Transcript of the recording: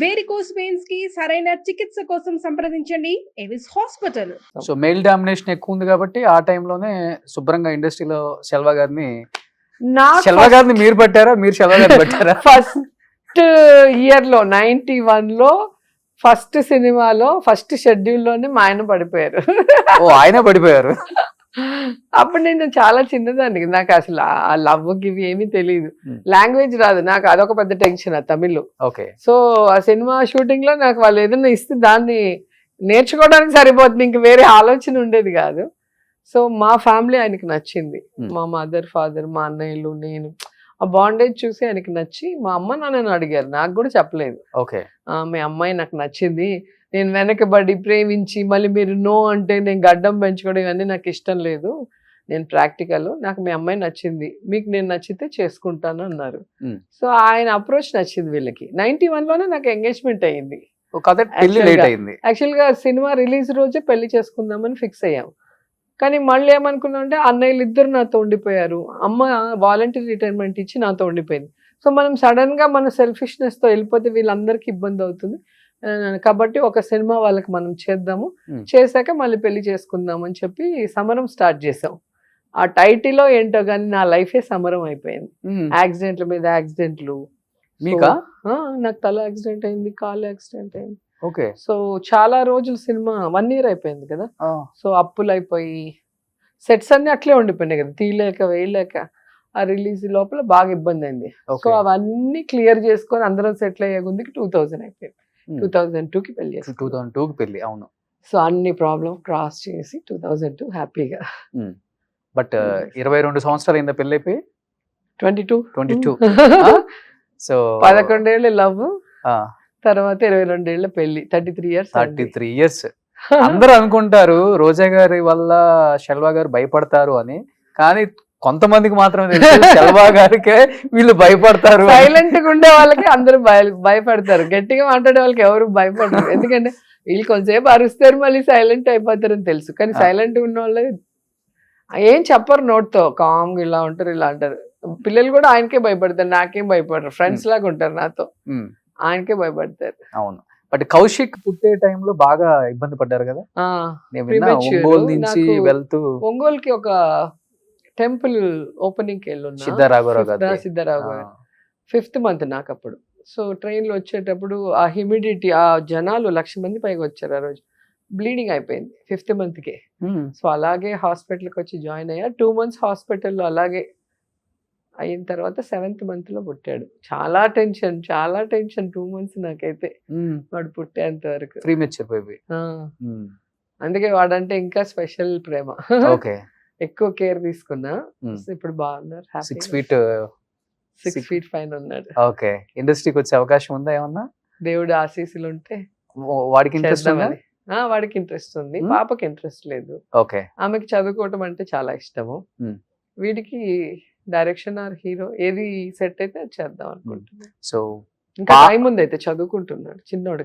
Varicose veins కి సరైన చికిత్స కోసం సంప్రదించండి Avis hospital. So mail domination ఎక్కువ ఉంది కాబట్టి ఆ టైంలోనే శుభ్రంగా ఇండస్ట్రీలో శెల్వా గారిని మీరు పట్టారా, మీరు శెల్వా గారిని పట్టారా? ఫస్ట్ ఇయర్ లో 91 లో ఫస్ట్ సినిమాలో ఫస్ట్ షెడ్యూల్ లోనే మా ఆయన పడిపోయారు. ఓ, ఆయన పడిపోయారు. అప్పుడు నేను చాలా చిన్నదాన్ని, నాకు అసలు ఆ లవ్ గివి ఏమీ తెలియదు, లాంగ్వేజ్ రాదు నాకు, అదొక పెద్ద టెన్షన్ ఆ తమిళ్. ఓకే. సో ఆ సినిమా షూటింగ్ లో నాకు వాళ్ళు ఏదైనా ఇస్తే దాన్ని నేర్చుకోవడానికి సరిపోతుంది, ఇంక వేరే ఆలోచన ఉండేది కాదు. సో మా ఫ్యామిలీ ఆయనకి నచ్చింది, మా మదర్ ఫాదర్ మా అన్నయ్యలు నేను, ఆ బాండేజ్ చూసి ఆయనకి నచ్చి మా అమ్మ నాన్నని అడిగారు, నాకు కూడా చెప్పలేదు. ఓకే. మీ అమ్మాయి నాకు నచ్చింది, నేను వెనకబడి ప్రేమించి మళ్ళీ మీరు నో అంటే నేను గడ్డం పెంచుకోవడం ఇవన్నీ నాకు ఇష్టం లేదు, నేను ప్రాక్టికల్, నాకు మీ అమ్మాయి నచ్చింది, మీకు నేను నచ్చితే చేసుకుంటాను అన్నారు. సో ఆయన అప్రోచ్ నచ్చింది వీళ్ళకి. 91 లోనే నాకు ఎంగేజ్మెంట్ అయ్యింది. యాక్చువల్ గా సినిమా రిలీజ్ రోజే పెళ్లి చేసుకుందామని ఫిక్స్ అయ్యాం. కానీ మళ్ళీ ఏమనుకున్నాం అంటే అన్నయ్యలు ఇద్దరు నాతో ఉండిపోయారు, అమ్మ వాలంటీర్ రిటైర్మెంట్ ఇచ్చి నాతో ఉండిపోయింది. సో మనం సడన్ గా మన సెల్ఫిష్నెస్ తో వెళ్ళిపోతే వీళ్ళందరికీ ఇబ్బంది అవుతుంది కాబట్టి ఒక సినిమా వాళ్ళకి మనం చేద్దాము, చేశాక మళ్ళీ పెళ్లి చేసుకుందాం అని చెప్పి సమరం స్టార్ట్ చేసాం. ఆ టైటిల్లో ఏంటో కానీ నా లైఫే సమరం అయిపోయింది. యాక్సిడెంట్ల మీద యాక్సిడెంట్లు. నాకు తల యాక్సిడెంట్ అయింది, కాలు యాక్సిడెంట్ అయింది. ఓకే. సో చాలా రోజులు సినిమా 1 year అయిపోయింది కదా. సో అప్పులు అయిపోయి సెట్స్ అన్ని అట్లే ఉండిపోయినాయి కదా, తీయలేక వేయలేక. ఆ రిలీజ్ లోపల బాగా ఇబ్బంది అయింది. సో అవన్నీ క్లియర్ చేసుకొని అందరం సెటిల్ అయ్యే ముందుకి 2000 అయిపోయింది. 2002కి పెళ్లి చేసి 2002కి పెళ్లి. అవును. సో అన్ని ప్రాబ్లం క్రాస్ చేసి 2002 హ్యాపీగా. బట్ 22 సంవత్సరాలు అయిందా పెళ్లి అయిపోయి? 22 సో 11 ఏళ్ళు లవ్, తర్వాత 22 ఏళ్ళ పెళ్లి, 33 years. 33 years. అందరూ అనుకుంటారు రోజా గారి వల్ల శెల్వా గారు భయపడతారు అని, కానీ కొంతమందికి మాత్రమే తెలుసు శెల్వా గారికే వీళ్ళు భయపడతారు. సైలెంట్ గా ఉండే వాళ్ళకి అందరూ భయపడతారు, గట్టిగా మాట్లాడే వాళ్ళకి ఎవరు భయపడతారు, ఎందుకంటే వీళ్ళు కొంతసేపు అరుస్తారు మళ్ళీ సైలెంట్ అయిపోతారు అని తెలుసు. కానీ సైలెంట్ ఉన్న వాళ్ళు ఏం చెప్పరు, నోట్తో కామ్గా ఇలా ఉంటారు ఇలా అంటారు. పిల్లలు కూడా ఆయనకే భయపడతారు, నాకేం భయపడరు, ఫ్రెండ్స్ లాగా ఉంటారు నాతో, ఆయనకే భయపడతారు. అవును. బట్ కౌశిక్ పుట్టే టైంలో బాగా ఇబ్బంది పడ్డారు కదా. ఒంగోలు నుంచి వెళ్తూ ఒంగోలుకి ఒక టెంపుల్ ఓపెనింగ్ కి వెళ్ళున్నా, సిద్ధరాఘవరావు 5th month నాకు అప్పుడు. సో ట్రైన్ లో వచ్చేటప్పుడు ఆ హ్యూమిడిటీ, ఆ జనాలు 1,00,000 మంది పైగా వచ్చారు ఆ రోజు. బ్లీడింగ్ అయిపోయింది 5th month కి. సో అలాగే హాస్పిటల్కి వచ్చి జాయిన్ అయ్యా. 2 months హాస్పిటల్లో అలాగే అయిన తర్వాత 7th month లో పుట్టాడు. చాలా టెన్షన్ 2 months నాకైతే, వాడు పుట్టేంత వరకు. అందుకే వాడంటే ఇంకా స్పెషల్ ప్రేమ. ఎక్కువ కేర్ తీసుకున్నా. ఇప్పుడు బాగున్నారు, 6 feet పైన ఉన్నాడు. ఓకే. ఇండస్ట్రీకి వచ్చే అవకాశం ఉందా ఏమన్నా? దేవుడు ఆశీస్సులు ఉంటే వాడికి ఇంట్రెస్ట్ ఉందా? వాడికి ఇంట్రెస్ట్ ఉంది, పాపకి ఇంట్రెస్ట్ లేదు. ఓకే. ఆమెకి చదువుకోవటం అంటే చాలా ఇష్టము. వీడికి డైరెక్షన్ ఆర్ హీరో ఏది సెట్ అయితే చేద్దాం అనుకుంటున్నాను. సో ఇంకా టైం ఉంది, అయితే చదువుకుంటున్నాడు చిన్నోడు.